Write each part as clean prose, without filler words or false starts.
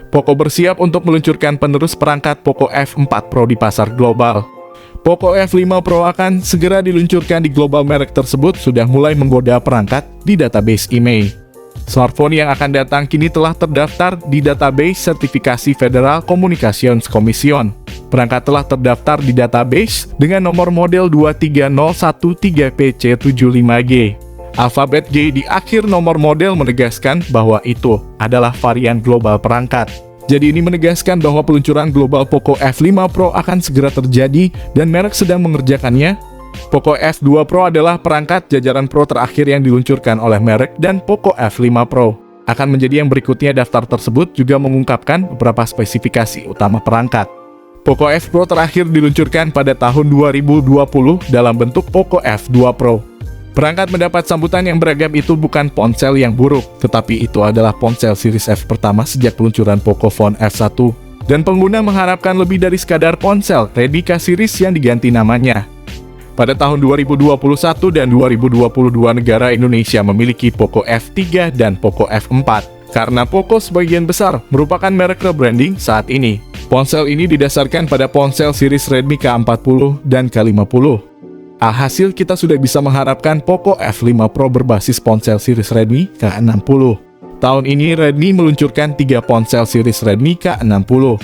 Poco bersiap untuk meluncurkan penerus perangkat Poco F4 Pro di pasar global. Poco F5 Pro akan segera diluncurkan di global. Merek tersebut sudah mulai menggoda perangkat di database IMEI. Smartphone yang akan datang kini telah terdaftar di database sertifikasi Federal Communications Commission. Perangkat telah terdaftar di database dengan nomor model 23013PC75G. Alfabet G di akhir nomor model menegaskan bahwa itu adalah varian global perangkat. Jadi ini menegaskan bahwa peluncuran global Poco F5 Pro akan segera terjadi dan merek sedang mengerjakannya. Poco F2 Pro adalah perangkat jajaran Pro terakhir yang diluncurkan oleh merek dan Poco F5 Pro akan menjadi yang berikutnya. Daftar tersebut juga mengungkapkan beberapa spesifikasi utama perangkat. Poco F Pro terakhir diluncurkan pada tahun 2020 dalam bentuk Poco F2 Pro. Perangkat mendapat sambutan yang beragam. Itu bukan ponsel yang buruk, tetapi itu adalah ponsel Series F pertama sejak peluncuran Pocophone F1. Dan pengguna mengharapkan lebih dari sekadar ponsel Redmi K series yang diganti namanya. Pada tahun 2021 dan 2022 negara Indonesia memiliki Poco F3 dan Poco F4. Karena Poco sebagian besar merupakan merek rebranding saat ini. Ponsel ini didasarkan pada ponsel series Redmi K40 dan K50. Alhasil kita sudah bisa mengharapkan Poco F5 Pro berbasis ponsel series Redmi K60. Tahun ini Redmi meluncurkan 3 ponsel series Redmi K60,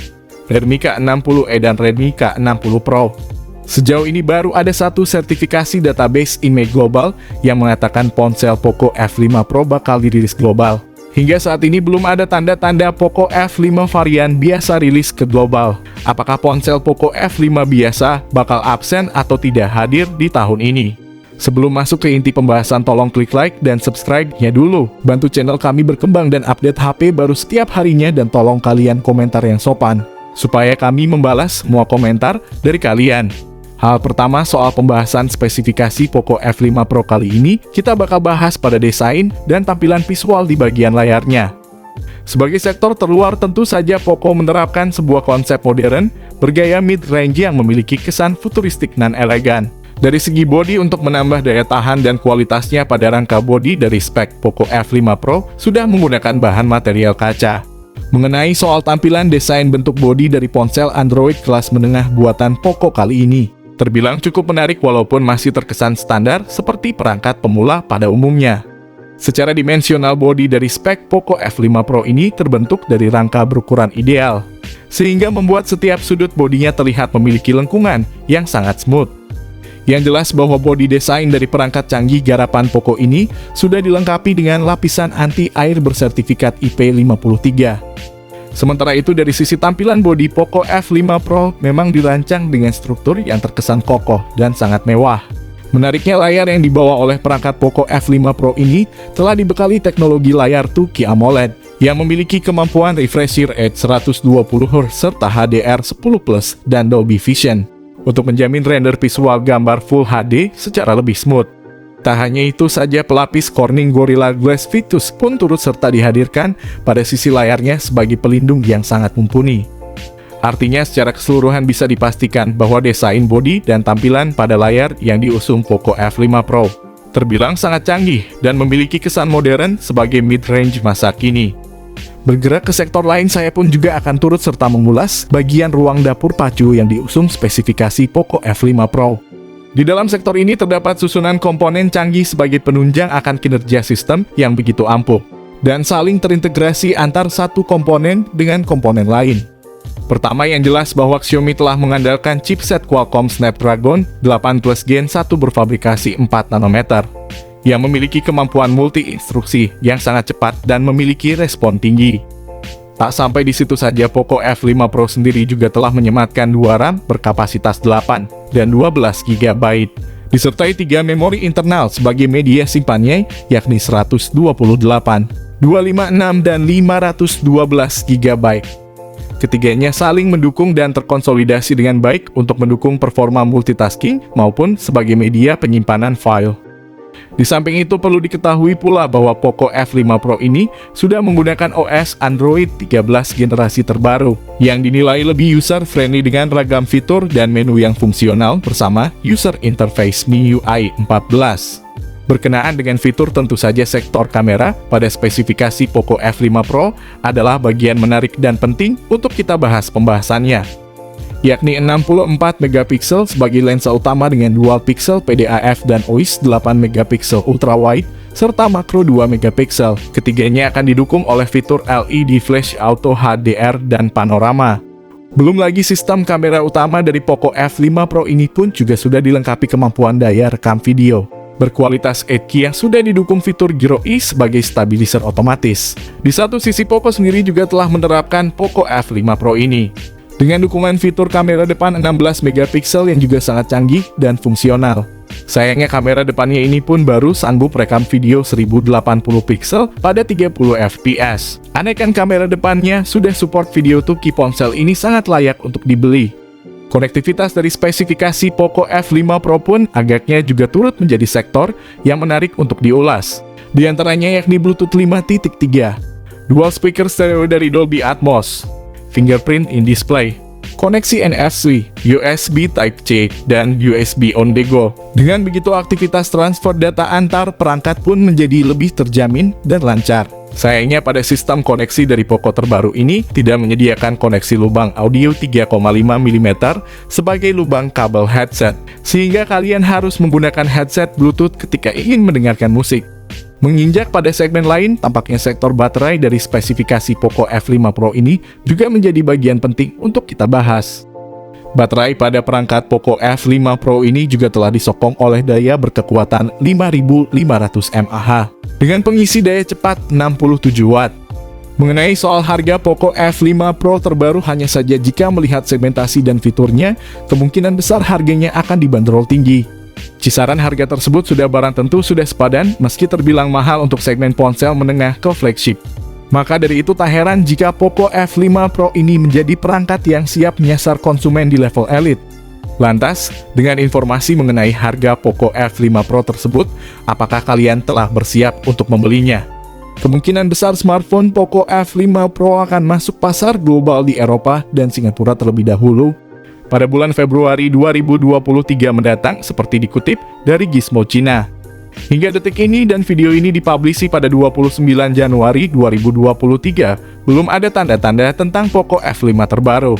Redmi K60e dan Redmi K60 Pro. Sejauh ini baru ada satu sertifikasi database IMEI Global yang mengatakan ponsel Poco F5 Pro bakal dirilis global. Hingga saat ini belum ada tanda-tanda Poco F5 varian biasa rilis ke global. Apakah ponsel Poco F5 biasa bakal absen atau tidak hadir di tahun ini? Sebelum masuk ke inti pembahasan, tolong klik like dan subscribe-nya dulu. Bantu channel kami berkembang dan update HP baru setiap harinya, dan tolong kalian komentar yang sopan, supaya kami membalas semua komentar dari kalian. Hal pertama soal pembahasan spesifikasi Poco F5 Pro kali ini, kita bakal bahas pada desain dan tampilan visual di bagian layarnya. Sebagai sektor terluar, tentu saja Poco menerapkan sebuah konsep modern bergaya mid-range yang memiliki kesan futuristik dan elegan. Dari segi bodi, untuk menambah daya tahan dan kualitasnya, pada rangka bodi dari spek Poco F5 Pro sudah menggunakan bahan material kaca. Mengenai soal tampilan, desain bentuk bodi dari ponsel Android kelas menengah buatan Poco kali ini terbilang cukup menarik walaupun masih terkesan standar seperti perangkat pemula pada umumnya. Secara dimensional, bodi dari spek Poco F5 Pro ini terbentuk dari rangka berukuran ideal, sehingga membuat setiap sudut bodinya terlihat memiliki lengkungan yang sangat smooth. Yang jelas bahwa bodi desain dari perangkat canggih garapan Poco ini sudah dilengkapi dengan lapisan anti-air bersertifikat IP53. Sementara itu, dari sisi tampilan bodi, Poco F5 Pro memang dirancang dengan struktur yang terkesan kokoh dan sangat mewah. Menariknya, layar yang dibawa oleh perangkat Poco F5 Pro ini telah dibekali teknologi layar 2K AMOLED yang memiliki kemampuan refresh rate 120Hz serta HDR10+ dan Dolby Vision untuk menjamin render visual gambar Full HD secara lebih smooth. Tak hanya itu saja, pelapis Corning Gorilla Glass Victus pun turut serta dihadirkan pada sisi layarnya sebagai pelindung yang sangat mumpuni. Artinya, secara keseluruhan bisa dipastikan bahwa desain bodi dan tampilan pada layar yang diusung Poco F5 Pro terbilang sangat canggih dan memiliki kesan modern sebagai mid-range masa kini. Bergerak ke sektor lain, saya pun juga akan turut serta mengulas bagian ruang dapur pacu yang diusung spesifikasi Poco F5 Pro. Di dalam sektor ini terdapat susunan komponen canggih sebagai penunjang akan kinerja sistem yang begitu ampuh dan saling terintegrasi antar satu komponen dengan komponen lain. Pertama, yang jelas bahwa Xiaomi telah mengandalkan chipset Qualcomm Snapdragon 8 Plus Gen 1 berfabrikasi 4 nanometer yang memiliki kemampuan multi-instruksi yang sangat cepat dan memiliki respon tinggi. Tak sampai di situ saja, Poco F5 Pro sendiri juga telah menyematkan 2 RAM berkapasitas 8 dan 12 GB, disertai 3 memori internal sebagai media simpannya, yakni 128, 256, dan 512 GB. Ketiganya saling mendukung dan terkonsolidasi dengan baik untuk mendukung performa multitasking maupun sebagai media penyimpanan file. Di samping itu, perlu diketahui pula bahwa Poco F5 Pro ini sudah menggunakan OS Android 13 generasi terbaru, yang dinilai lebih user-friendly dengan ragam fitur dan menu yang fungsional bersama User Interface MIUI 14. Berkenaan dengan fitur, tentu saja sektor kamera pada spesifikasi Poco F5 Pro adalah bagian menarik dan penting untuk kita bahas pembahasannya, yakni 64 megapiksel sebagai lensa utama dengan dual pixel PDAF dan OIS 8 megapiksel ultrawide serta makro 2 megapiksel. Ketiganya akan didukung oleh fitur LED flash auto HDR dan panorama. Belum lagi sistem kamera utama dari Poco F5 Pro ini pun juga sudah dilengkapi kemampuan daya rekam video berkualitas 8K yang sudah didukung fitur Gyro E sebagai stabilizer otomatis. Di satu sisi, Poco sendiri juga telah menerapkan Poco F5 Pro ini dengan dukungan fitur kamera depan 16 megapiksel yang juga sangat canggih dan fungsional. Sayangnya kamera depannya ini pun baru sanggup rekam video 1080 pixel pada 30 fps. Andaikan kamera depannya sudah support video 2K, ponsel ini sangat layak untuk dibeli. Konektivitas dari spesifikasi Poco F5 Pro pun agaknya juga turut menjadi sektor yang menarik untuk diulas. Di antaranya yakni Bluetooth 5.3, dual speaker stereo dari Dolby Atmos, fingerprint in display, koneksi NFC, USB Type-C, dan USB on the go. Dengan begitu, aktivitas transfer data antar perangkat pun menjadi lebih terjamin dan lancar. Sayangnya pada sistem koneksi dari Poco terbaru ini tidak menyediakan koneksi lubang audio 3,5 mm sebagai lubang kabel headset, sehingga kalian harus menggunakan headset Bluetooth ketika ingin mendengarkan musik. Menginjak pada segmen lain, tampaknya sektor baterai dari spesifikasi Poco F5 Pro ini juga menjadi bagian penting untuk kita bahas. Baterai pada perangkat Poco F5 Pro ini juga telah disokong oleh daya berkekuatan 5500 mAh dengan pengisi daya cepat 67 Watt. Mengenai soal harga Poco F5 Pro terbaru, hanya saja jika melihat segmentasi dan fiturnya, kemungkinan besar harganya akan dibanderol tinggi. Kisaran harga tersebut sudah barang tentu sudah sepadan meski terbilang mahal untuk segmen ponsel menengah ke flagship. Maka dari itu tak heran jika Poco F5 Pro ini menjadi perangkat yang siap menyasar konsumen di level elit. Lantas, dengan informasi mengenai harga Poco F5 Pro tersebut, apakah kalian telah bersiap untuk membelinya? Kemungkinan besar smartphone Poco F5 Pro akan masuk pasar global di Eropa dan Singapura terlebih dahulu pada bulan Februari 2023 mendatang, seperti dikutip dari Gizmo Cina. Hingga detik ini dan video ini dipublisi pada 29 Januari 2023, belum ada tanda-tanda tentang Poco F5 terbaru.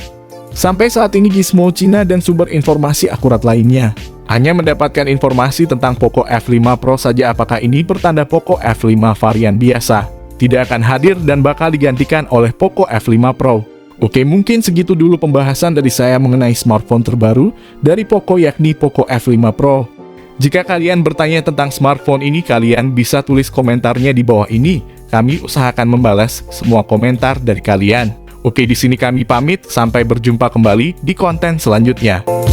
Sampai saat ini Gizmo Cina dan sumber informasi akurat lainnya hanya mendapatkan informasi tentang Poco F5 Pro saja. Apakah ini bertanda Poco F5 varian biasa tidak akan hadir dan bakal digantikan oleh Poco F5 Pro? Oke, mungkin segitu dulu pembahasan dari saya mengenai smartphone terbaru dari Poco, yakni Poco F5 Pro. Jika kalian bertanya tentang smartphone ini, kalian bisa tulis komentarnya di bawah ini. Kami usahakan membalas semua komentar dari kalian. Oke, di sini kami pamit. Sampai berjumpa kembali di konten selanjutnya.